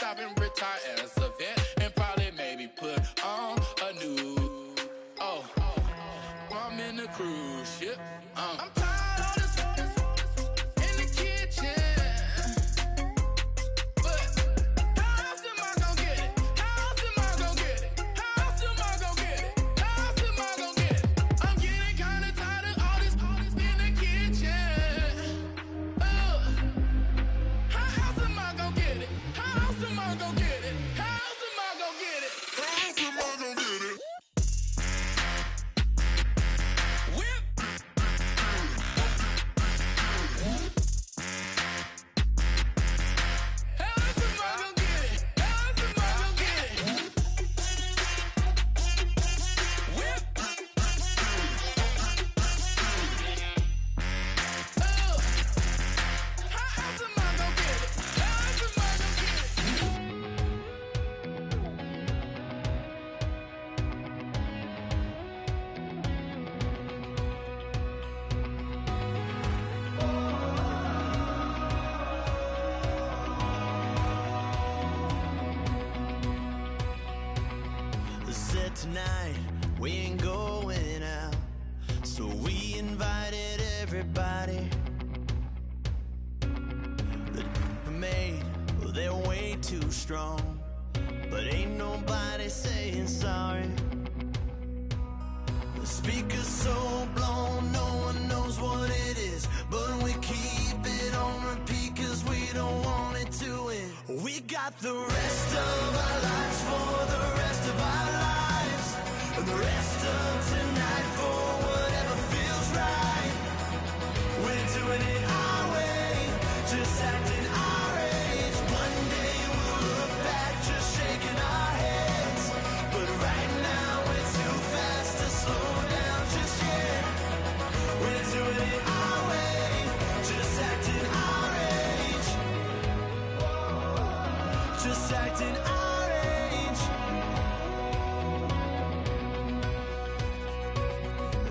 stop and retire as a vet, and probably maybe put on a new. I'm in a cruise ship. I'm tired of this in the kitchen. But how else am I gonna get it? How else am I gonna get it? How else am I gonna get it? How else am I gonna get it? I'm getting kinda tired of all this in the kitchen. How else am I gonna get it? How else am I gonna get it? How else am I gonna get it? How else am I gonna get it? Tonight we ain't going out, so we invited everybody. The made, well, they're way too strong, but ain't nobody saying sorry. The speaker's so blown, no one knows what it is, but we keep it on repeat cause we don't want it to end. We got the rest of our lives for the rest of our lives, and the rest of tonight for whatever feels right. We're doing it our way, just acting our age. One day we'll look back just shaking our heads, but right now we're too fast to slow down just yet. We're doing it our way, just acting our age. Just acting our age.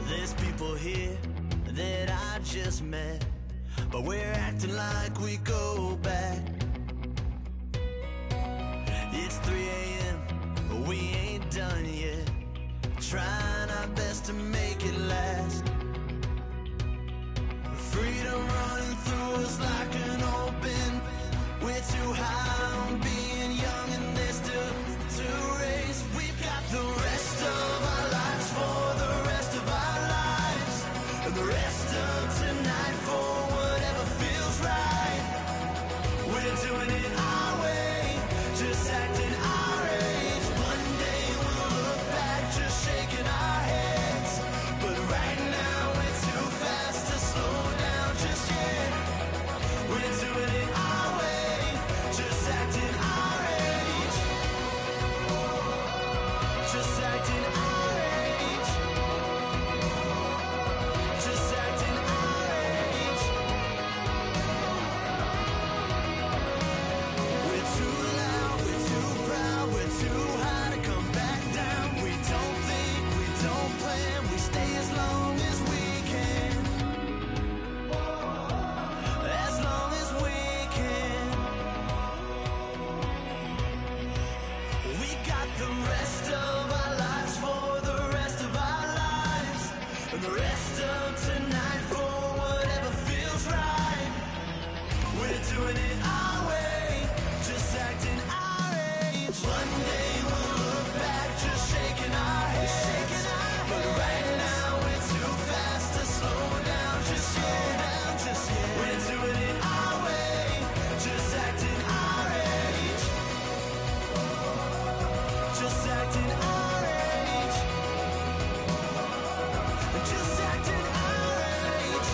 There's people here that I just met, but we're acting like we go back. It's 3 a.m., but we ain't done yet, trying our best to make it last. Freedom running through us like an open. We're too high on being young and there's still to race. We've got the rest of our lives for the rest of our lives, and the rest of tonight for whatever feels right. We're doing it our way, just acting our age. One day we'll look back just shaking our heads, but right now we're too fast to slow down just yet. We're doing it our way, just acting our age. Just acting our age. Just acting our age. We're too loud, we're too proud, we're too high to come back down. We don't think, we don't plan, we stay as long as we can. As long as we can. We got the rest of our lives for the rest of our lives, and the rest of tonight for whatever feels right. We're doing it our way, just acting our age. One day we'll look back just shaking our heads, but right now we're too fast to slow down just yet. We're doing it our way, just acting our age. Just acting our age. Just acting our age.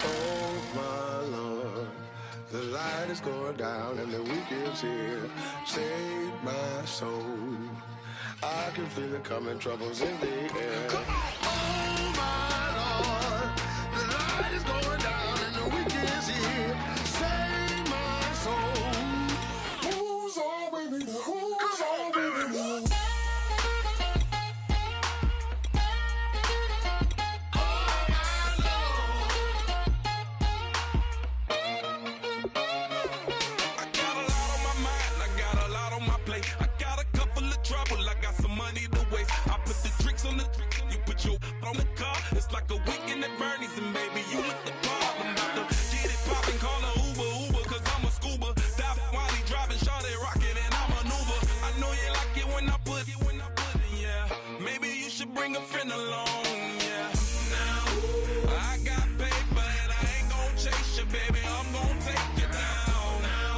Oh my Lord, the light is going down and the weekend's here. Save my soul. I can feel it coming, troubles in the air. Come on! Oh my Lord, the light is going like a weekend at Bernie's, and baby, you with the problem. About to get it poppin', call a Uber, cause I'm a scuba. Dive while he driving, shawty rocket, and I'm an Uber. I know you like it when I put it, yeah. Maybe you should bring a friend along, yeah. Now, I got paper and I ain't gon' chase you, baby. I'm gon' take you down. Now,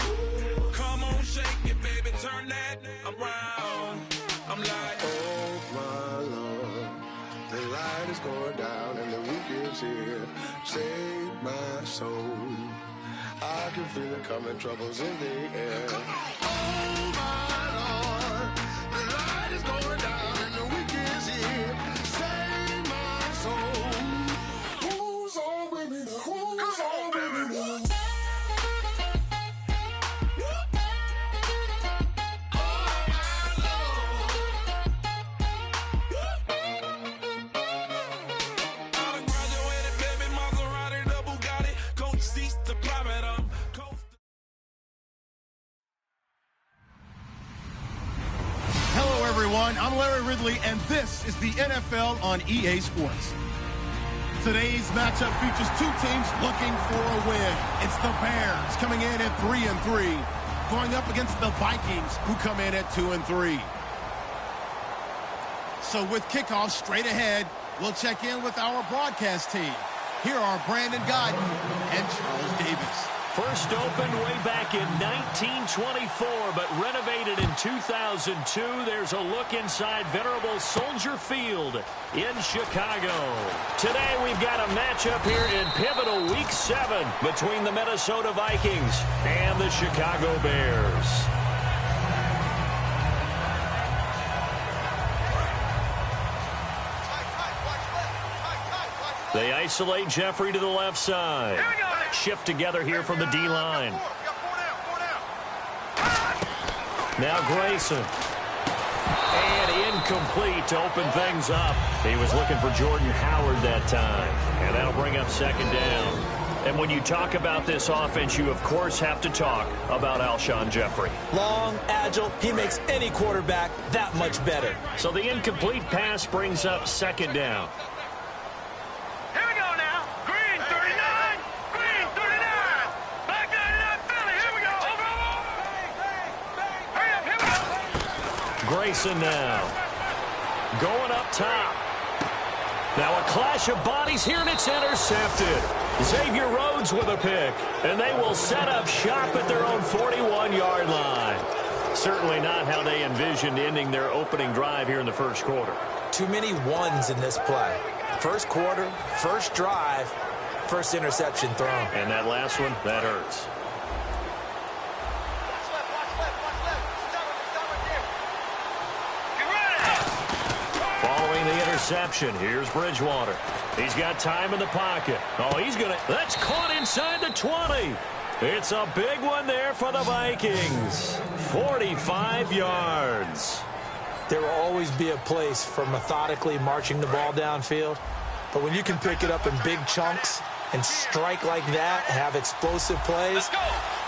come on, shake it, baby, turn that around. I'm like, Oh my Lord, the light is going down and the weekend's here. Save my soul. I can feel it coming, troubles in the air. Oh my Lord, the light is going down and the weekend's here. Save my soul. Who's on with me now? Who's on with me now? I'm Larry Ridley, and this is the NFL on EA Sports. Today's matchup features two teams looking for a win. It's the Bears coming in at 3-3, going up against the Vikings, who come in at 2-3. So with kickoff straight ahead, we'll check in with our broadcast team. Here are Brandon Godden and Charles Davis. First opened way back in 1924, but renovated in 2002. There's a look inside venerable Soldier Field in Chicago. Today we've got a matchup here in pivotal Week 7 between the Minnesota Vikings and the Chicago Bears. They isolate Jeffrey to the left side. Shift together here from the D-line. Now Grayson. And incomplete to open things up. He was looking for Jordan Howard that time. And that'll bring up second down. And when you talk about this offense, you of course have to talk about Alshon Jeffrey. Long, agile, he makes any quarterback that much better. So the incomplete pass brings up second down. Grayson now. Going up top. Now a clash of bodies here, and it's intercepted. Xavier Rhodes with a pick. And they will set up shop at their own 41-yard line. Certainly not how they envisioned ending their opening drive here in the first quarter. Too many ones in this play. First quarter, first drive, first interception thrown. And that last one, that hurts. The interception. Here's Bridgewater. He's got time in the pocket. Oh, that's caught inside the 20. It's a big one there for the Vikings. 45 yards. There will always be a place for methodically marching the ball downfield. But when you can pick it up in big chunks and strike like that, have explosive plays,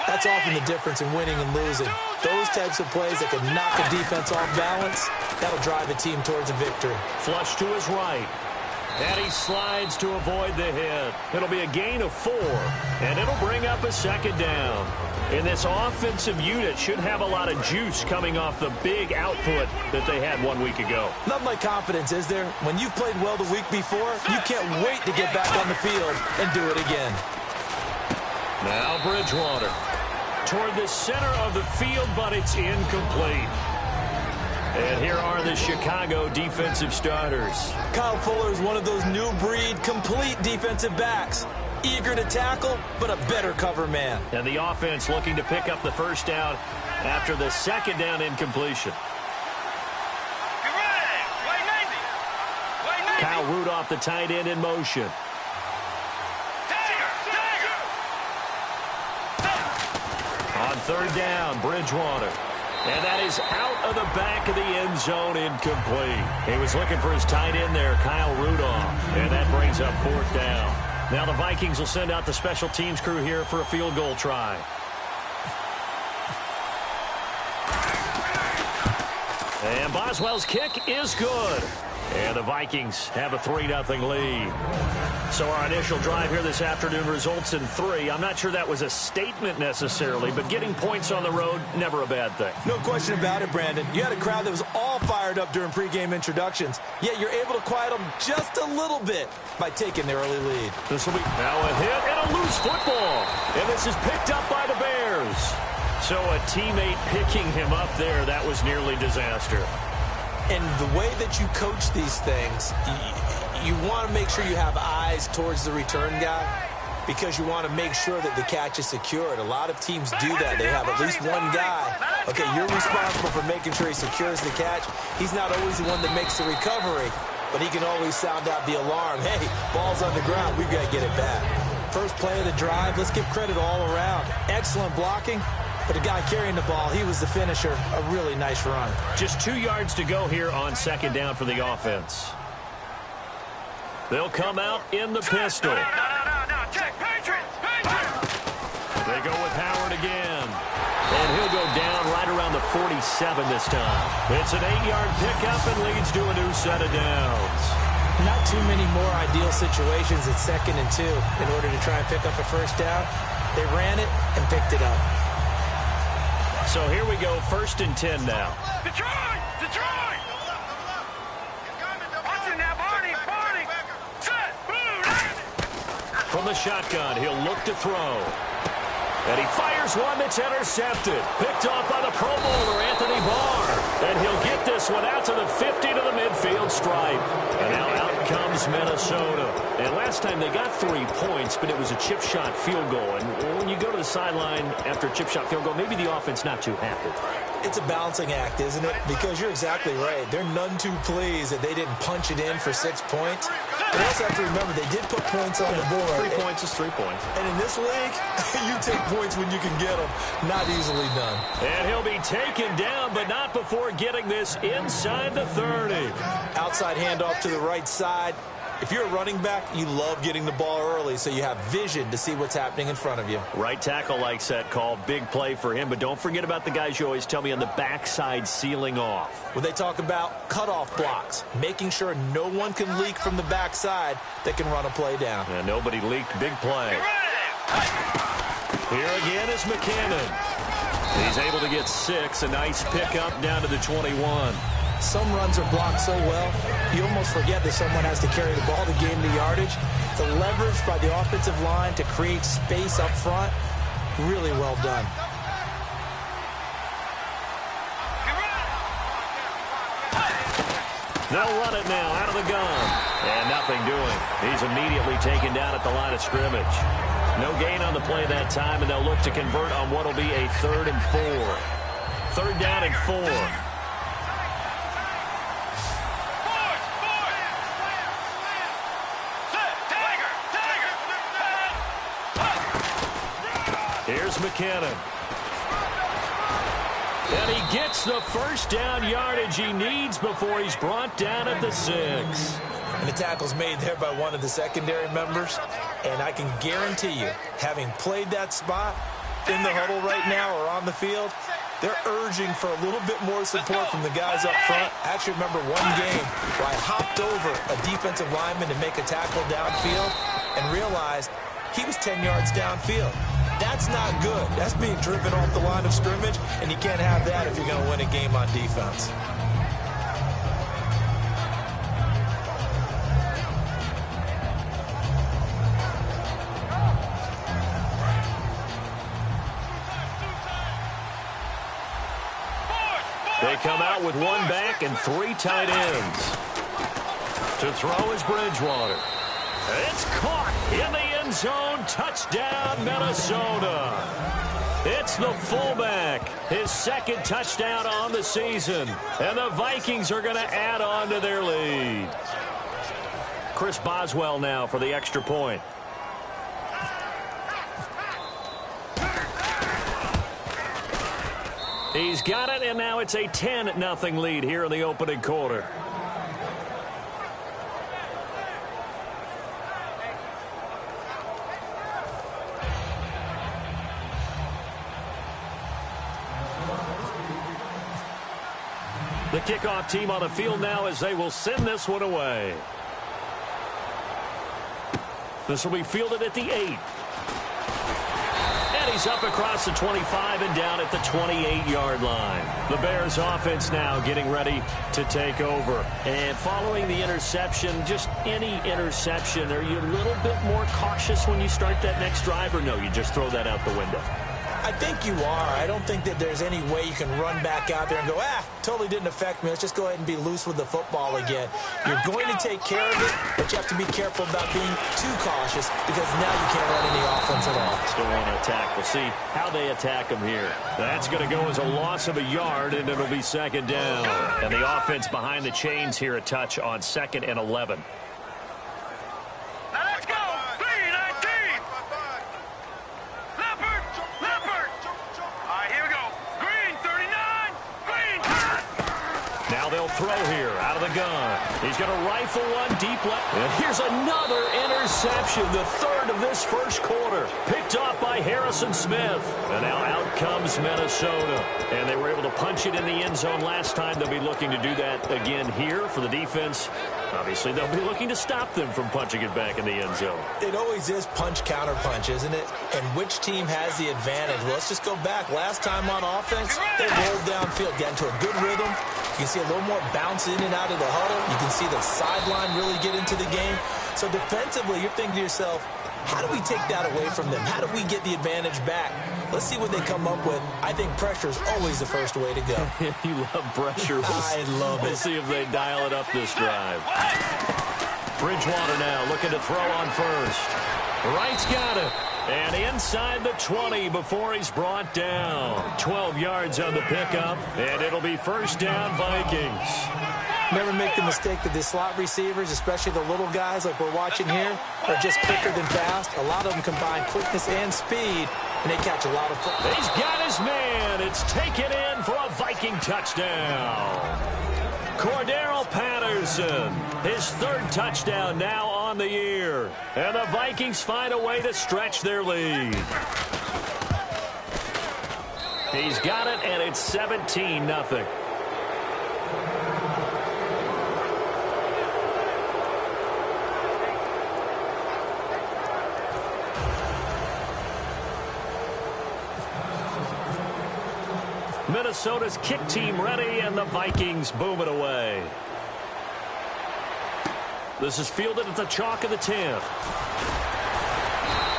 that's often the difference in winning and losing. Those types of plays that can knock a defense off balance, that'll drive a team towards a victory. Flush to his right. And he slides to avoid the hit. It'll be a gain of 4, and it'll bring up a second down. And this offensive unit should have a lot of juice coming off the big output that they had 1 week ago. Nothing like confidence, is there? When you've played well the week before, you can't wait to get back on the field and do it again. Now Bridgewater. Toward the center of the field, but it's incomplete. And here are the Chicago defensive starters. Kyle Fuller is one of those new breed, complete defensive backs. Eager to tackle, but a better cover man. And the offense looking to pick up the first down after the second down incompletion. Kyle Rudolph, the tight end, in motion. On third down, Bridgewater. And that is out of the back of the end zone, incomplete. He was looking for his tight end there, Kyle Rudolph. And that brings up fourth down. Now the Vikings will send out the special teams crew here for a field goal try. And Boswell's kick is good. And the Vikings have a 3-0 lead. So our initial drive here this afternoon results in 3. I'm not sure that was a statement necessarily, but getting points on the road, never a bad thing. No question about it, Brandon. You had a crowd that was all fired up during pregame introductions, yet you're able to quiet them just a little bit by taking the early lead. This will be now a hit and a loose football. And this is picked up by the Bears. So a teammate picking him up there, that was nearly disaster. And the way that you coach these things, you want to make sure you have eyes towards the return guy because you want to make sure that the catch is secured. A lot of teams do that. They have at least one guy. Okay, you're responsible for making sure he secures the catch. He's not always the one that makes the recovery, but he can always sound out the alarm. Hey, ball's on the ground. We've got to get it back. First play of the drive, let's give credit all around. Excellent blocking. But the guy carrying the ball, he was the finisher. A really nice run. Just 2 yards to go here on second down for the offense. They'll come out in the pistol. Check, Patriots! They go with Howard again. And he'll go down right around the 47 this time. It's an 8-yard pickup and leads to a new set of downs. Not too many more ideal situations at 2nd and 2 in order to try and pick up a first down. They ran it and picked it up. So here we go, 1st and 10 now. Detroit! Detroit! Watch it now, Barney! Barney! Set! Boom! From the shotgun, he'll look to throw. And he fires one that's intercepted. Picked off by the Pro Bowler, Anthony Barr. And he'll get this one out to the 50 to the midfield stripe. And now out comes Minnesota. And last time they got 3 points, but it was a chip shot field goal. And when you go to the sideline after a chip shot field goal, maybe the offense not too happy. It's a balancing act, isn't it? Because you're exactly right. They're none too pleased that they didn't punch it in for 6 points. But also have to remember, they did put points on the board. 3 points is 3 points. And in this league, you take points when you can get them. Not easily done. And he'll be taken down, but not before getting this inside the 30. Outside handoff to the right side. If you're a running back, you love getting the ball early so you have vision to see what's happening in front of you. Right tackle likes that call. Big play for him, but don't forget about the guys you always tell me on the backside sealing off. When they talk about cutoff blocks, making sure no one can leak from the backside that can run a play down. And nobody leaked. Big play. Here again is McKinnon. He's able to get 6. A nice pickup down to the 21. Some runs are blocked so well, you almost forget that someone has to carry the ball to gain the yardage. The leverage by the offensive line to create space up front, really well done. They'll run it now out of the gun. And nothing doing. He's immediately taken down at the line of scrimmage. No gain on the play that time, and they'll look to convert on what will be a 3rd and 4. 3rd down and 4. Here's McKinnon. And he gets the first down yardage he needs before he's brought down at the 6. And the tackle's made there by one of the secondary members. And I can guarantee you, having played that spot in the huddle right now or on the field, they're urging for a little bit more support from the guys up front. I actually remember one game where I hopped over a defensive lineman to make a tackle downfield and realized he was 10 yards downfield. That's not good. That's being driven off the line of scrimmage, and you can't have that if you're going to win a game on defense. They come out with 1 back and 3 tight ends. To throw is Bridgewater. It's caught in the end zone. Touchdown, Minnesota. It's the fullback. His 2nd touchdown on the season. And the Vikings are going to add on to their lead. Chris Boswell now for the extra point. He's got it, and now it's a 10-0 lead here in the opening quarter. The The kickoff team on the field now as they will send this one away. This will be fielded at the 8. And he's up across the 25 and down at the 28-yard line. The Bears offense now getting ready to take over. And following the interception, just any interception, are you a little bit more cautious when you start that next drive, or no, you just throw that out the window? I think you are. I don't think that there's any way you can run back out there and go, totally didn't affect me. Let's just go ahead and be loose with the football again. You're going to take care of it, but you have to be careful about being too cautious because now you can't run any offense at all. Still want to attack. We'll see how they attack them here. That's going to go as a loss of a yard, and it'll be second down. And the offense behind the chains here a touch on 2nd and 11. Let's go! 3-19! Leopard! Leopard! All right, here we go. Green, 39! Green! Now they'll throw here out of the gun. He's going to rifle one deep left. And here's another interception, the third of this first quarter. Picked off by Harrison Smith. And now out comes Minnesota. And they were able to punch it in the end zone last time. They'll be looking to do that again here for the defense. Obviously, they'll be looking to stop them from punching it back in the end zone. It always is punch-counter-punch, isn't it? And which team has the advantage? Well, let's just go back. Last time on offense, they rolled downfield, got into a good rhythm. You can see a little more bounce in and out of the huddle. You can see the sideline really get into the game. So defensively, you're thinking to yourself, how do we take that away from them? How do we get the advantage back? Let's see what they come up with. I think pressure is always the first way to go. You love pressure. I love it. We'll see if they dial it up this drive. Bridgewater now looking to throw on first. Wright's got it. And inside the 20 before he's brought down. 12 yards on the pickup. And it'll be first down Vikings. Never make the mistake that the slot receivers, especially the little guys like we're watching here, are just quicker than fast. A lot of them combine quickness and speed, and they catch a lot of football. He's got his man. It's taken in for a Viking touchdown. Cordero Patterson, his third touchdown now on the year. And the Vikings find a way to stretch their lead. He's got it, and it's 17-0. Minnesota's kick team ready, and the Vikings boom it away. This is fielded at the chalk of the 10.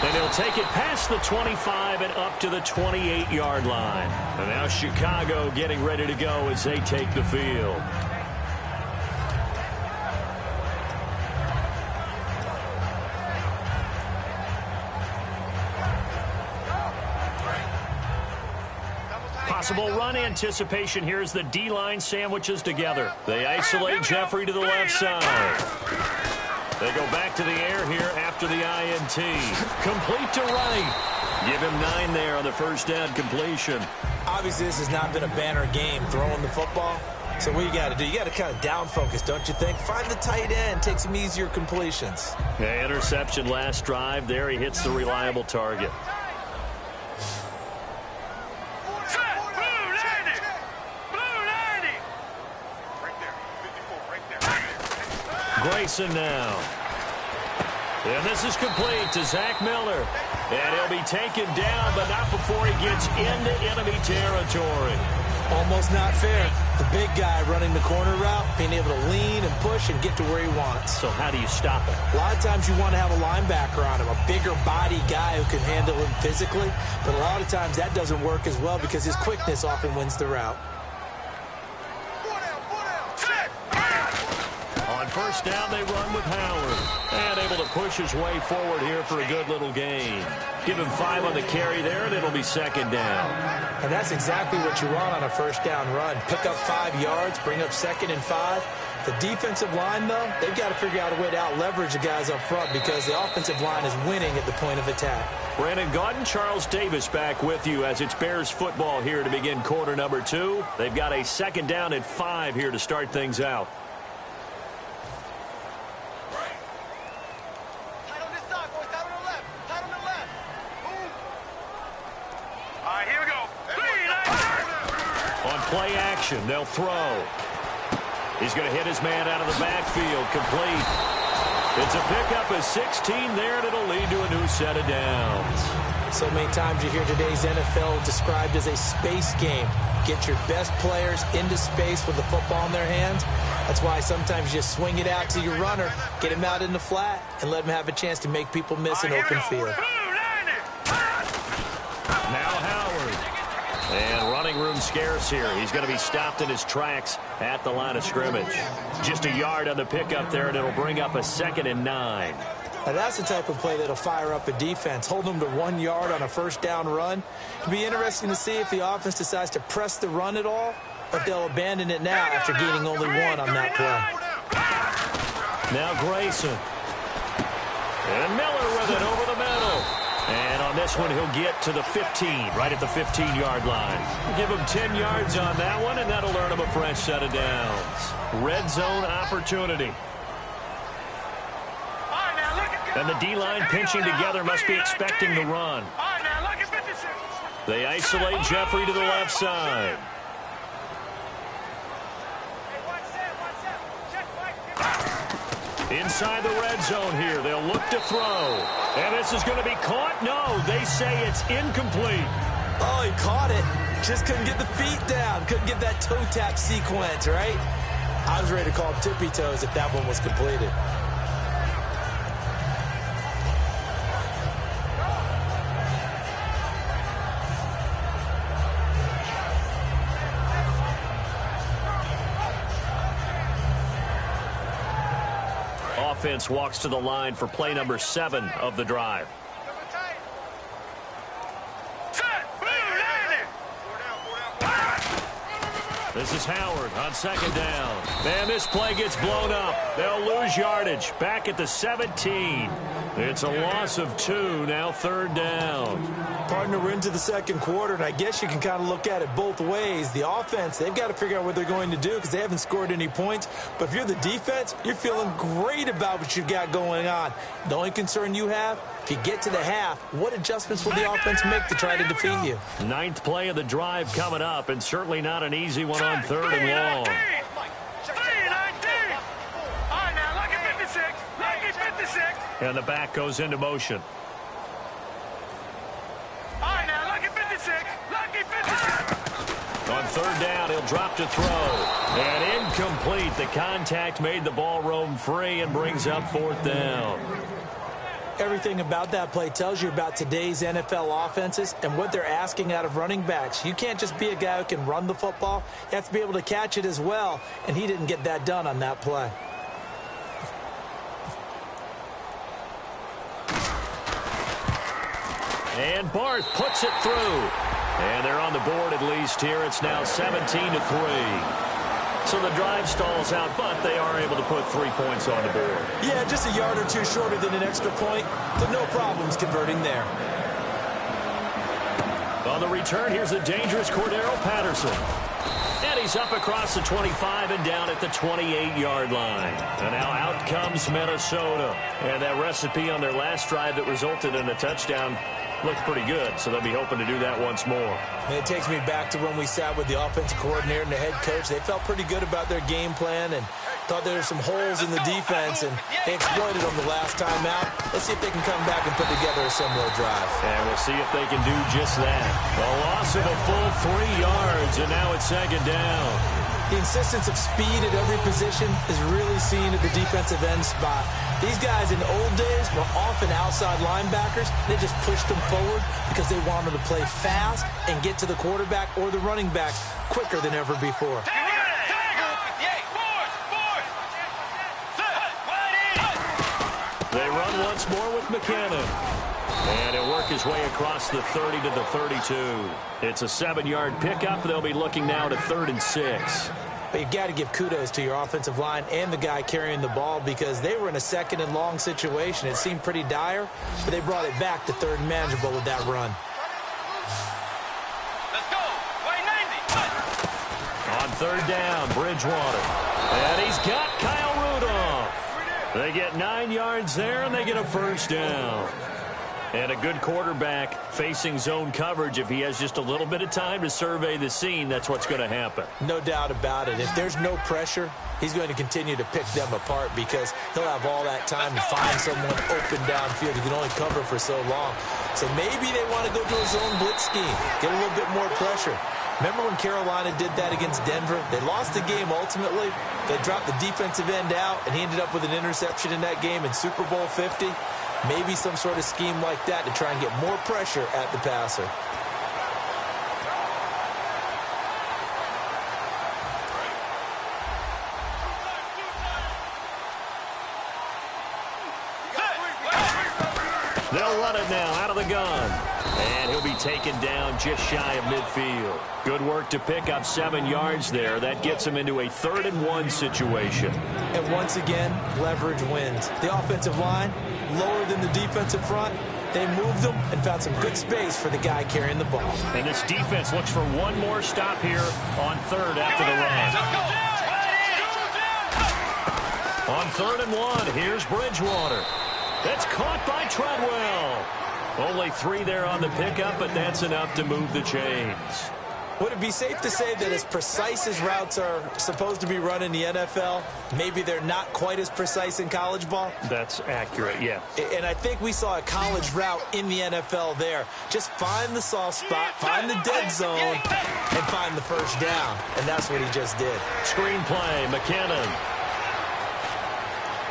And he'll take it past the 25 and up to the 28-yard line. And now Chicago getting ready to go as they take the field. Possible run anticipation here as the D-line sandwiches together. They isolate Jeffrey to the left side. They go back to the air here after the INT. Complete to Wright. Give him 9 there on the first down completion. Obviously, this has not been a banner game throwing the football. So what you got to do, you got to kind of down focus, don't you think? Find the tight end, take some easier completions. Yeah, interception last drive. There he hits the reliable target. Grayson now. And this is complete to Zach Miller. And he'll be taken down, but not before he gets into enemy territory. Almost not fair. The big guy running the corner route, being able to lean and push and get to where he wants. So how do you stop it? A lot of times you want to have a linebacker on him, a bigger body guy who can handle him physically. But a lot of times that doesn't work as well because his quickness often wins the route. On first down, they run with Howard. And able to push his way forward here for a good little gain. Give him 5 on the carry there, and it'll be second down. And that's exactly what you want on a first down run. Pick up 5 yards, bring up 2nd and 5. The defensive line, though, they've got to figure out a way to out-leverage the guys up front because the offensive line is winning at the point of attack. Brandon Gaudin, Charles Davis back with you as it's Bears football here to begin quarter number 2. They've got a second down at 5 here to start things out. All right, here we go. On play action, they'll throw. He's going to hit his man out of the backfield. Complete. It's a pickup of 16 there, and it'll lead to a new set of downs. So many times you hear today's NFL described as a space game. Get your best players into space with the football in their hands. That's why sometimes you just swing it out to your runner, get him out in the flat, and let him have a chance to make people miss an open field. Now Howard. And running room scarce here. He's going to be stopped in his tracks at the line of scrimmage. Just a yard on the pickup there, and it'll bring up a 2nd and 9. Now that's the type of play that'll fire up a defense. Hold them to 1 yard on a first down run. It'll be interesting to see if the offense decides to press the run at all, or if they'll abandon it now after gaining only 1 on that play. Now Grayson. And Miller with it over the middle. And on this one, he'll get to the 15, right at the 15-yard line. Give him 10 yards on that one, and that'll earn him a fresh set of downs. Red zone opportunity. And the D-line pinching together must be expecting the run. They isolate Jeffrey to the left side. Inside the red zone here. They'll look to throw. And this is going to be caught. No, they say it's incomplete. Oh, he caught it. Just couldn't get the feet down. Couldn't get that toe tap sequence, right? I was ready to call tippy toes if that one was completed. Offense walks to the line for play number 7 of the drive. This is Howard on 2nd down. And this play gets blown up. They'll lose yardage. Back at the 17. It's a loss of 2. Now 3rd down. Partner, we're into the 2nd quarter, and I guess you can kind of look at it both ways. The offense, they've got to figure out what they're going to do because they haven't scored any points. But if you're the defense, you're feeling great about what you've got going on. The only concern you have, if you get to the half, what adjustments will the offense make to try to defeat you? 9th play of the drive coming up, and certainly not an easy one on 3rd and long. And the back goes into motion. On 3rd down, he'll drop to throw. And incomplete. The contact made the ball roam free and brings up 4th down. Everything about that play tells you about today's NFL offenses and what they're asking out of running backs. You can't just be a guy who can run the football. You have to be able to catch it as well, and he didn't get that done on that play. And Barth puts it through. And they're on the board at least here. It's now 17-3. So the drive stalls out, but they are able to put 3 points on the board. Yeah, just a yard or two shorter than an extra point, but no problems converting there. On the return, here's the dangerous Cordero Patterson. And he's up across the 25 and down at the 28-yard line. And now out comes Minnesota. And that recipe on their last drive that resulted in a touchdown looked pretty good, so they'll be hoping to do that once more. And it takes me back to when we sat with the offensive coordinator and the head coach. They felt pretty good about their game plan and thought there were some holes in the defense, and they exploited them the last time out. Let's see if they can come back and put together a similar drive. And we'll see if they can do just that. A loss of a full 3 yards, and now it's 2nd down. The insistence of speed at every position is really seen at the defensive end spot. These guys in the old days were often outside linebackers. They just pushed them forward because they wanted to play fast and get to the quarterback or the running back quicker than ever before. They run once more with McKinnon. And he'll work his way across the 30 to the 32. It's a 7-yard pickup. They'll be looking now to 3rd and 6. But you've got to give kudos to your offensive line and the guy carrying the ball because they were in a 2nd and long situation. It seemed pretty dire, but they brought it back to 3rd and manageable with that run. Let's go. On 3rd down, Bridgewater. And he's got Kyle Rudolph. They get 9 yards there, and they get a first down. And a good quarterback facing zone coverage, if he has just a little bit of time to survey the scene, that's what's going to happen. No doubt about it. If there's no pressure, he's going to continue to pick them apart because he'll have all that time to find someone open downfield. He can only cover for so long. So maybe they want to go to a zone blitz scheme, get a little bit more pressure. Remember when Carolina did that against Denver? They lost the game ultimately. They dropped the defensive end out, and he ended up with an interception in that game in Super Bowl 50. Maybe some sort of scheme like that to try and get more pressure at the passer. They'll run it now out of the gun. And he'll be taken down just shy of midfield. Good work to pick up 7 yards there. That gets him into a 3rd-and-1 situation. And once again, leverage wins. The offensive line, lower than the defensive front. They moved them and found some good space for the guy carrying the ball. And this defense looks for one more stop here on 3rd after the run. On 3rd-and-1, here's Bridgewater. That's caught by Treadwell. Only 3 there on the pickup, but that's enough to move the chains. Would it be safe to say that as precise as routes are supposed to be run in the NFL, maybe they're not quite as precise in college ball? That's accurate, yeah. And I think we saw a college route in the NFL there. Just find the soft spot, find the dead zone, and find the first down. And that's what he just did. Screen play, McKinnon.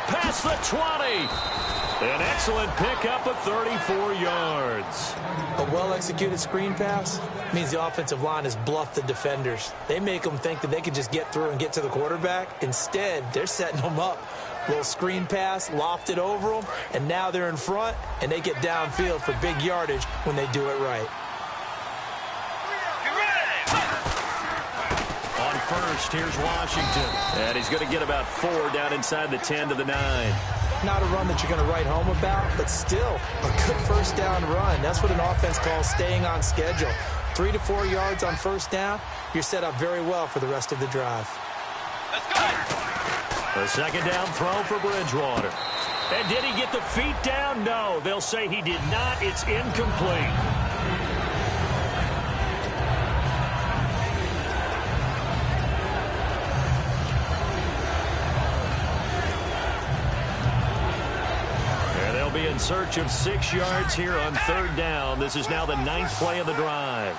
Past the 20. An excellent pickup of 34 yards. A well-executed screen pass means the offensive line has bluffed the defenders. They make them think that they can just get through and get to the quarterback. Instead, they're setting them up. Little screen pass, lofted over them, and now they're in front, and they get downfield for big yardage when they do it right. On 1st, here's Washington. And he's going to get about 4 down inside the 10 to the 9. Not a run that you're going to write home about, but still a good first down run. That's what an offense calls staying on schedule. 3 to 4 yards on first down, you're set up very well for the rest of the drive. Let's go. A 2nd down throw for Bridgewater. And did he get the feet down? No, they'll say he did not. It's incomplete. Be in search of 6 yards here on 3rd down. This is now the 9th play of the drive.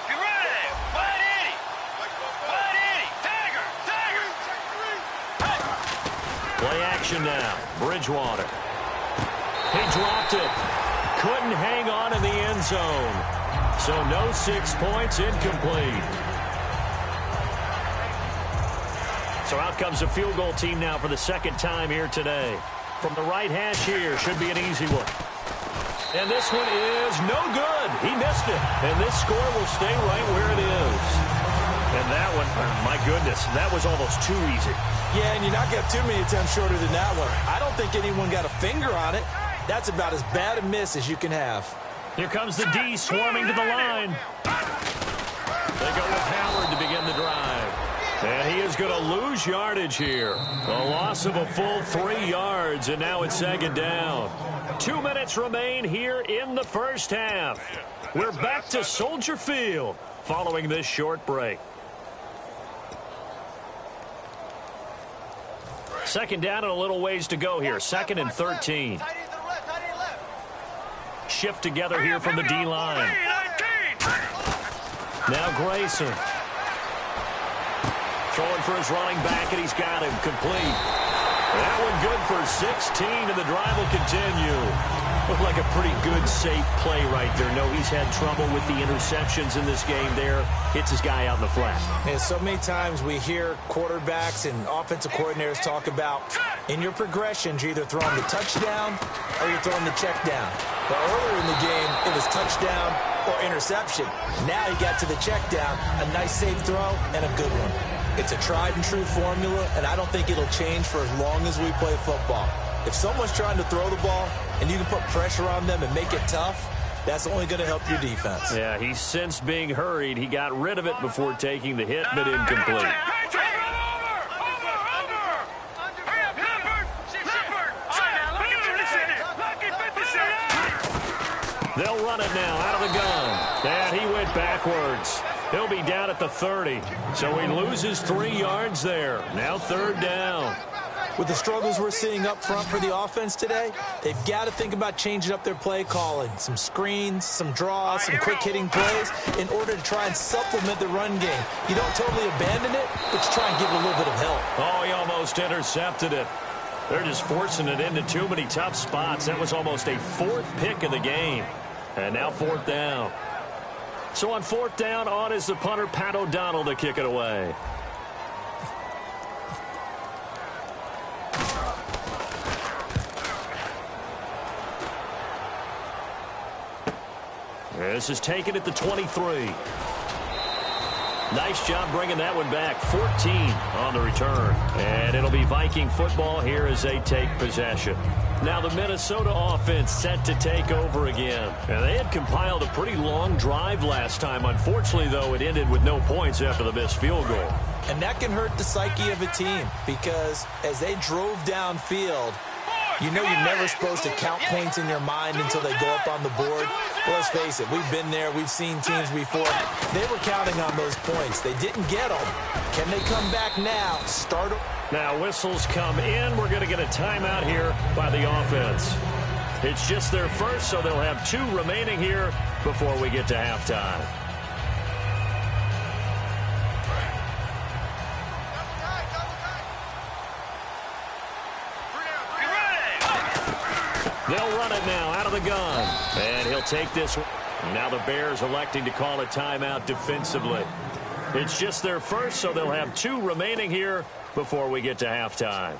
Get ready! Wide Eddie! Wide Eddie! Tiger! Play action now. Bridgewater. He dropped it. Couldn't hang on in the end zone. So no 6 points, incomplete. So out comes a field goal team now for the 2nd time here today. From the right hash here, should be an easy one. And this one is no good. He missed it. And this score will stay right where it is. And that one, my goodness, that was almost too easy. Yeah, and you're not going to have too many attempts shorter than that one. I don't think anyone got a finger on it. That's about as bad a miss as you can have. Here comes the D swarming to the line. They go with Howard to begin the drive. And he is going to lose yardage here. A loss of a full 3 yards, and now it's 2nd down. 2 minutes remain here in the first half. We're back to Soldier Field following this short break. 2nd down and a little ways to go here. 2nd and 13. Shift together here from the D-line. Now Grayson. Throwing for his running back, and he's got him complete. That one good for 16, and the drive will continue. Looked like a pretty good, safe play right there. No, he's had trouble with the interceptions in this game there. Hits his guy out in the flat. And so many times we hear quarterbacks and offensive coordinators talk about, in your progressions, you're either throwing the touchdown or you're throwing the check down. But earlier in the game, it was touchdown or interception. Now he got to the check down, a nice safe throw, and a good one. It's a tried-and-true formula, and I don't think it'll change for as long as we play football. If someone's trying to throw the ball and you can put pressure on them and make it tough, that's only going to help your defense. Yeah, he's since being hurried. He got rid of it before taking the hit, but incomplete. They'll run it now out of the gun. And he went backwards. He'll be down at the 30. So he loses 3 yards there. Now 3rd down. With the struggles we're seeing up front for the offense today, they've got to think about changing up their play calling. Some screens, some draws, some quick-hitting plays in order to try and supplement the run game. You don't totally abandon it, but you try and give it a little bit of help. Oh, he almost intercepted it. They're just forcing it into too many tough spots. That was almost a 4th pick of the game. And now 4th down. So on 4th down, on is the punter, Pat O'Donnell, to kick it away. This is taken at the 23. Nice job bringing that one back. 14 on the return. And it'll be Viking football here as they take possession. Now the Minnesota offense set to take over again. And they had compiled a pretty long drive last time. Unfortunately, though, it ended with no points after the missed field goal. And that can hurt the psyche of a team because as they drove downfield, you know you're never supposed to count points in your mind until they go up on the board. Well, let's face it, we've been there. We've seen teams before. They were counting on those points. They didn't get them. Can they come back now? Start. Now whistles come in. We're going to get a timeout here by the offense. It's just their first, so they'll have 2 remaining here before we get to halftime. They'll run it now out of the gun. And he'll take this one. Now the Bears electing to call a timeout defensively. It's just their first, so they'll have 2 remaining here before we get to halftime.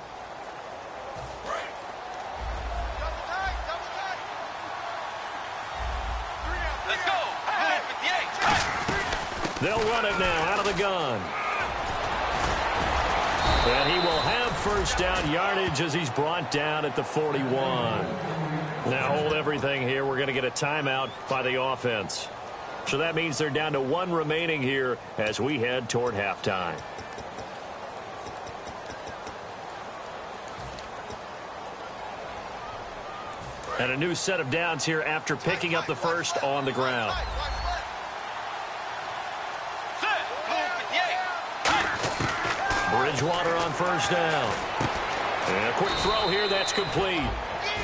Let's go. They'll run it now out of the gun. And he will have first down yardage as he's brought down at the 41. Now hold everything here. We're going to get a timeout by the offense. So that means they're down to 1 remaining here as we head toward halftime. And a new set of downs here after picking up the first on the ground. Bridgewater on first down. And a quick throw here, that's complete.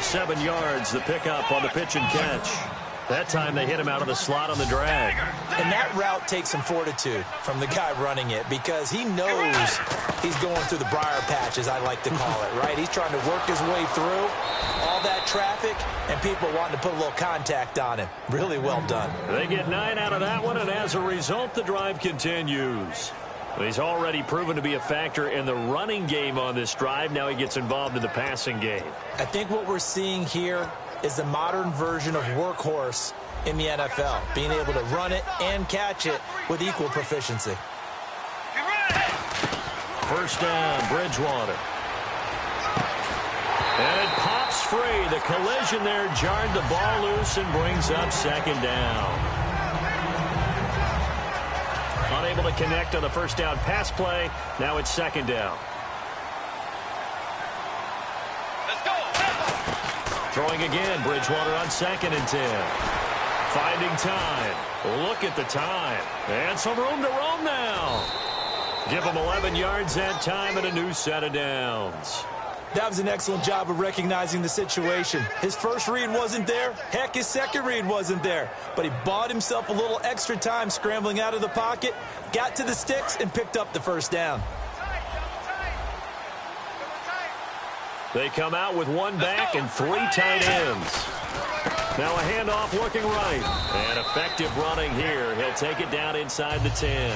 7 yards, the pickup on the pitch and catch. That time they hit him out of the slot on the drag. And that route takes some fortitude from the guy running it because he knows he's going through the briar patch, as I like to call it, right? He's trying to work his way through all that traffic and people wanting to put a little contact on him. Really well done. They get 9 out of that one, and as a result, the drive continues. He's already proven to be a factor in the running game on this drive. Now he gets involved in the passing game. I think what we're seeing here is the modern version of workhorse in the NFL, being able to run it and catch it with equal proficiency. First down, Bridgewater. And it pops free. The collision there jarred the ball loose and brings up 2nd down. Unable to connect on the first down pass play. Now it's 2nd down. Let's go. Throwing again, Bridgewater on 2nd and 10. Finding time. Look at the time. And some room to roam now. Give him 11 yards that time and a new set of downs. That was an excellent job of recognizing the situation. His first read wasn't there. Heck, his second read wasn't there. But he bought himself a little extra time scrambling out of the pocket, got to the sticks, and picked up the first down. They come out with 1 back and 3 tight ends. Now a handoff looking right. And effective running here. He'll take it down inside the 10.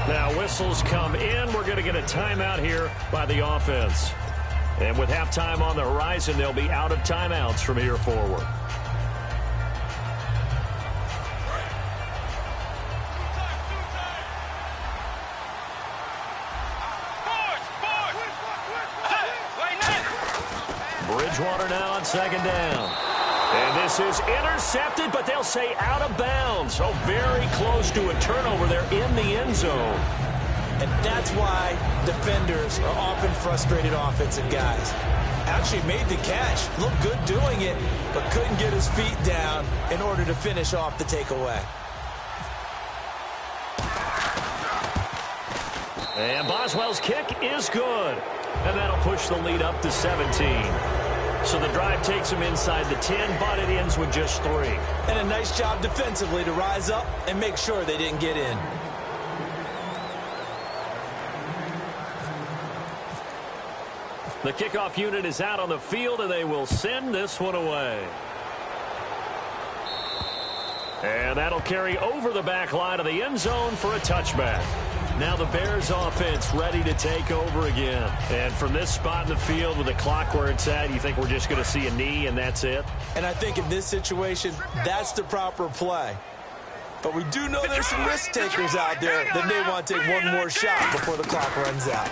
Now whistles come in. We're going to get a timeout here by the offense. And with halftime on the horizon, they'll be out of timeouts from here forward. Bridgewater now on 2nd down. And this is intercepted, but they'll say out of bounds. So very close to a turnover there in the end zone. And that's why defenders are often frustrated offensive guys. Actually made the catch. Looked good doing it, but couldn't get his feet down in order to finish off the takeaway. And Boswell's kick is good. And that'll push the lead up to 17. So the drive takes him inside the 10, but it ends with just 3. And a nice job defensively to rise up and make sure they didn't get in. The kickoff unit is out on the field, and they will send this one away. And that'll carry over the back line of the end zone for a touchback. Now the Bears offense ready to take over again. And from this spot in the field with the clock where it's at, you think we're just going to see a knee and that's it? And I think in this situation, that's the proper play. But we do know there's some risk takers out there that may want to take one more shot before the clock runs out.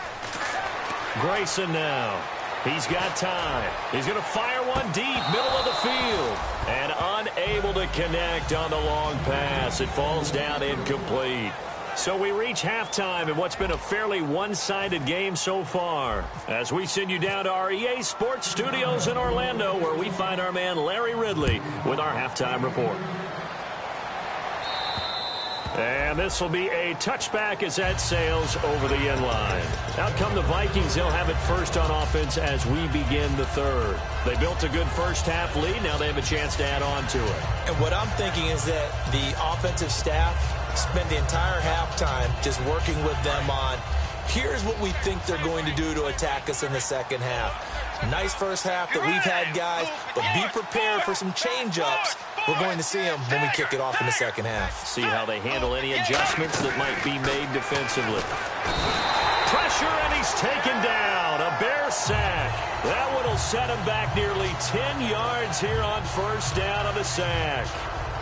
Grayson now. He's got time. He's going to fire one deep, middle of the field. And unable to connect on the long pass. It falls down incomplete. So we reach halftime in what's been a fairly one-sided game so far. As we send you down to our EA Sports Studios in Orlando, where we find our man Larry Ridley with our halftime report. And this will be a touchback as that sails over the end line. Out come the Vikings. They'll have it first on offense as we begin the third. They built a good first half lead. Now they have a chance to add on to it. And what I'm thinking is that the offensive staff spend the entire halftime just working with them on, here's what we think they're going to do to attack us in the second half. Nice first half that we've had, guys, but be prepared for some change-ups. We're going to see them when we kick it off in the second half. See how they handle any adjustments that might be made defensively. Pressure, and he's taken down. A Bear sack. That one will set him back nearly 10 yards here on first down on the sack.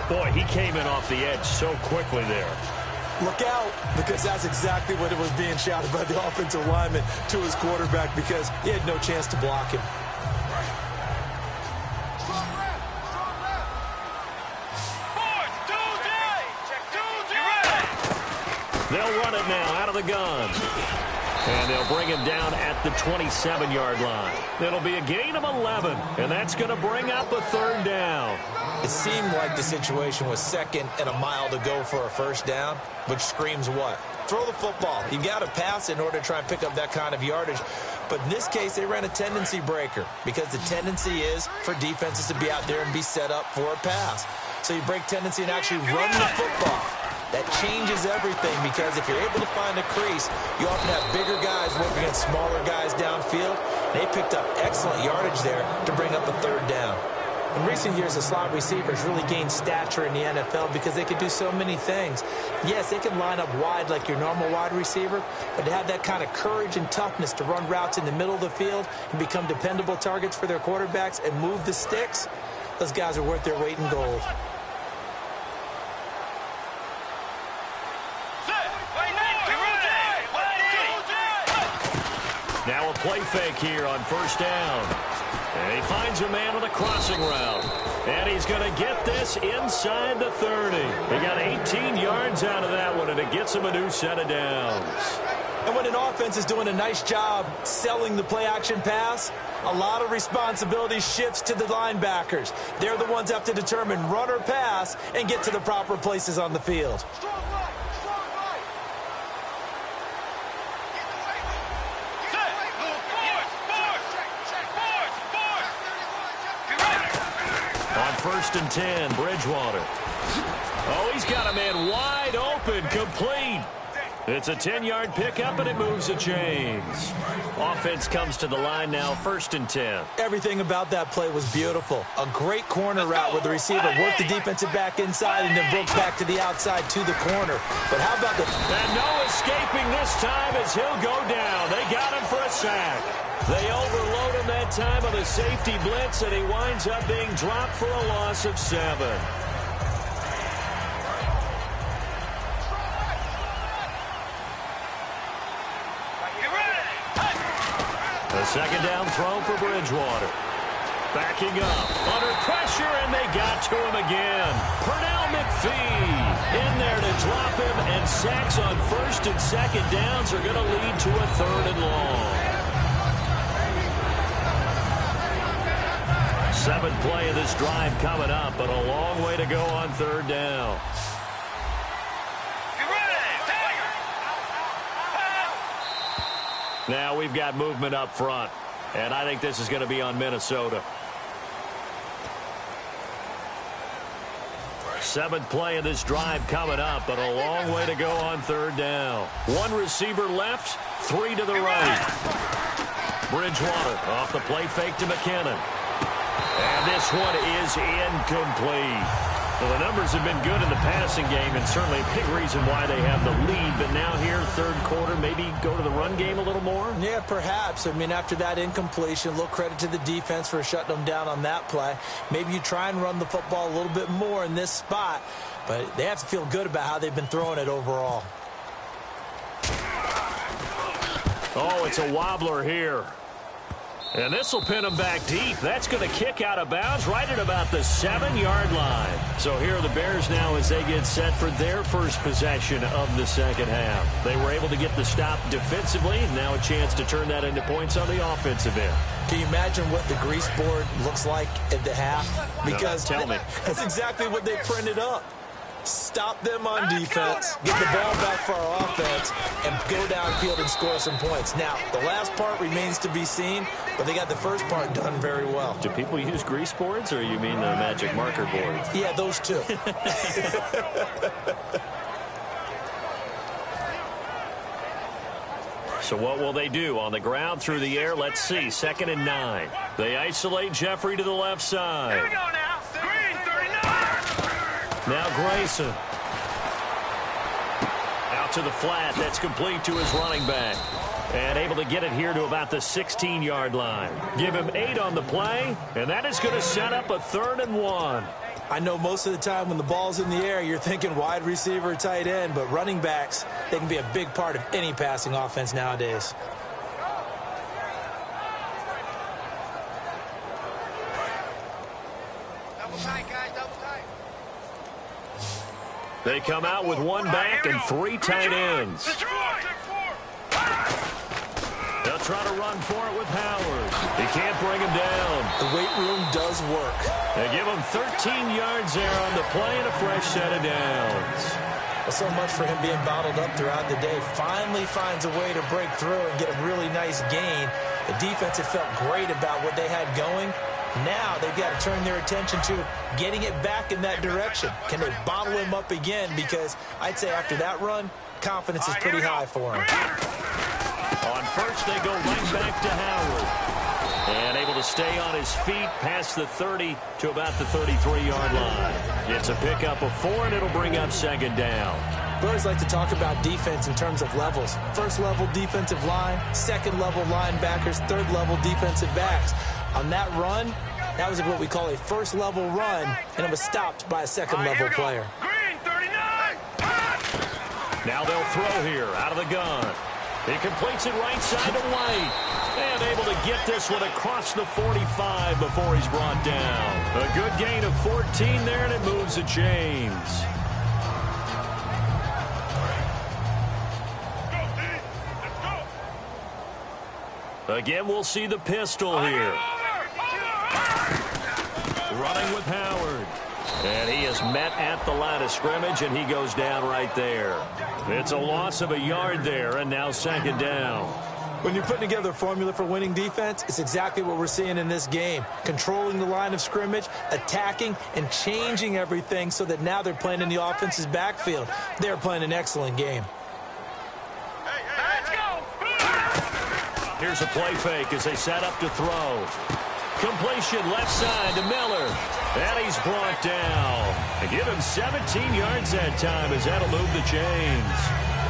Boy, he came in off the edge so quickly there. Look out, because that's exactly what it was being shouted by the offensive lineman to his quarterback, because he had no chance to block him. They'll run it now out of the gun. And they'll bring him down at the 27-yard line. It'll be a gain of 11, and that's going to bring up a third down. It seemed like the situation was second and a mile to go for a first down, which screams what? Throw the football. You got to pass in order to try and pick up that kind of yardage. But in this case, they ran a tendency breaker, because the tendency is for defenses to be out there and be set up for a pass. So you break tendency and actually run the football. That changes everything, because if you're able to find a crease, you often have bigger guys working against smaller guys downfield. They picked up excellent yardage there to bring up a third down. In recent years, the slot receivers really gained stature in the NFL because they can do so many things. Yes, they can line up wide like your normal wide receiver, but to have that kind of courage and toughness to run routes in the middle of the field and become dependable targets for their quarterbacks and move the sticks, those guys are worth their weight in gold. Now a play fake here on first down. And he finds a man on the crossing route. And he's going to get this inside the 30. He got 18 yards out of that one, and it gets him a new set of downs. And when an offense is doing a nice job selling the play-action pass, a lot of responsibility shifts to the linebackers. They're the ones that have to determine run or pass and get to the proper places on the field. First and 10, Bridgewater. Oh, he's got a man wide open, complete. It's a 10-yard pickup, and it moves the chains. Offense comes to the line now, first and 10. Everything about that play was beautiful. A great corner route where the receiver worked the defensive back inside and then broke back to the outside to the corner. But how about the... And no escaping this time as he'll go down. They got him for a sack. They overload him that time on the safety blitz, and he winds up being dropped for a loss of 7. A second down throw for Bridgewater. Backing up, under pressure, and they got to him again. Pernell McPhee in there to drop him, and sacks on first and second downs are going to lead to a third and long. Seventh play of this drive coming up, but a long way to go on third down. Now we've got movement up front, and I think this is going to be on Minnesota. Seventh play of this drive coming up, but a long way to go on third down. One receiver left, three to the right. Bridgewater off the play fake to McKinnon. And this one is incomplete. Well, the numbers have been good in the passing game, and certainly a big reason why they have the lead. But now here, third quarter, maybe go to the run game a little more? Yeah, perhaps. I mean, after that incompletion, a little credit to the defense for shutting them down on that play. Maybe you try and run the football a little bit more in this spot, but they have to feel good about how they've been throwing it overall. Oh, it's a wobbler here. And this will pin them back deep. That's going to kick out of bounds right at about the 7-yard line. So here are the Bears now as they get set for their first possession of the second half. They were able to get the stop defensively. Now a chance to turn that into points on the offensive end. Can you imagine what the grease board looks like at the half? Because tell me. That's exactly what they printed up. Stop them on defense, get the ball back for our offense, and go downfield and score some points. Now, the last part remains to be seen, but they got the first part done very well. Do people use grease boards, or you mean the magic marker boards? Yeah, those two. So what will they do? On the ground, through the air, let's see. 2nd and 9. They isolate Jeffrey to the left side. Here we go now. Green, 39. Now Grayson. Out to the flat. That's complete to his running back. And able to get it here to about the 16-yard line. Give him 8 on the play, and that is going to set up a 3rd and 1. I know most of the time when the ball's in the air, you're thinking wide receiver, tight end, but running backs, they can be a big part of any passing offense nowadays. Double tight, guys, double tight. They come out with 1 back and 3 tight ends. They'll try to run for it with Howard. He can't bring him down. The weight room does work. They give him 13 yards there on the play and a fresh set of downs. Well, so much for him being bottled up throughout the day. Finally finds a way to break through and get a really nice gain. The defense had felt great about what they had going. Now they've got to turn their attention to getting it back in that direction. Can they bottle him up again? Because I'd say after that run, confidence is pretty high for him. On first, they go right back to Howard. And able to stay on his feet past the 30 to about the 33-yard line. It's a pickup of 4, and it'll bring up 2nd down. We always like to talk about defense in terms of levels. First level defensive line, second level linebackers, third level defensive backs. On that run, that was what we call a first level run, and it was stopped by a second level player. Green, 39. Now they'll throw here out of the gun. He completes it right side to White. And able to get this one across the 45 before he's brought down. A good gain of 14 there, and it moves the chains. Again, we'll see the pistol here. Running with Howard. And he is met at the line of scrimmage, and he goes down right there. It's a loss of a yard there, and now 2nd down. When you're putting together a formula for winning defense, it's exactly what we're seeing in this game. Controlling the line of scrimmage, attacking, and changing everything so that now they're playing in the offense's backfield. They're playing an excellent game. Let's go. Here's a play fake as they set up to throw. Completion left side to Miller. And he's brought down. They give him 17 yards that time as that'll move the chains.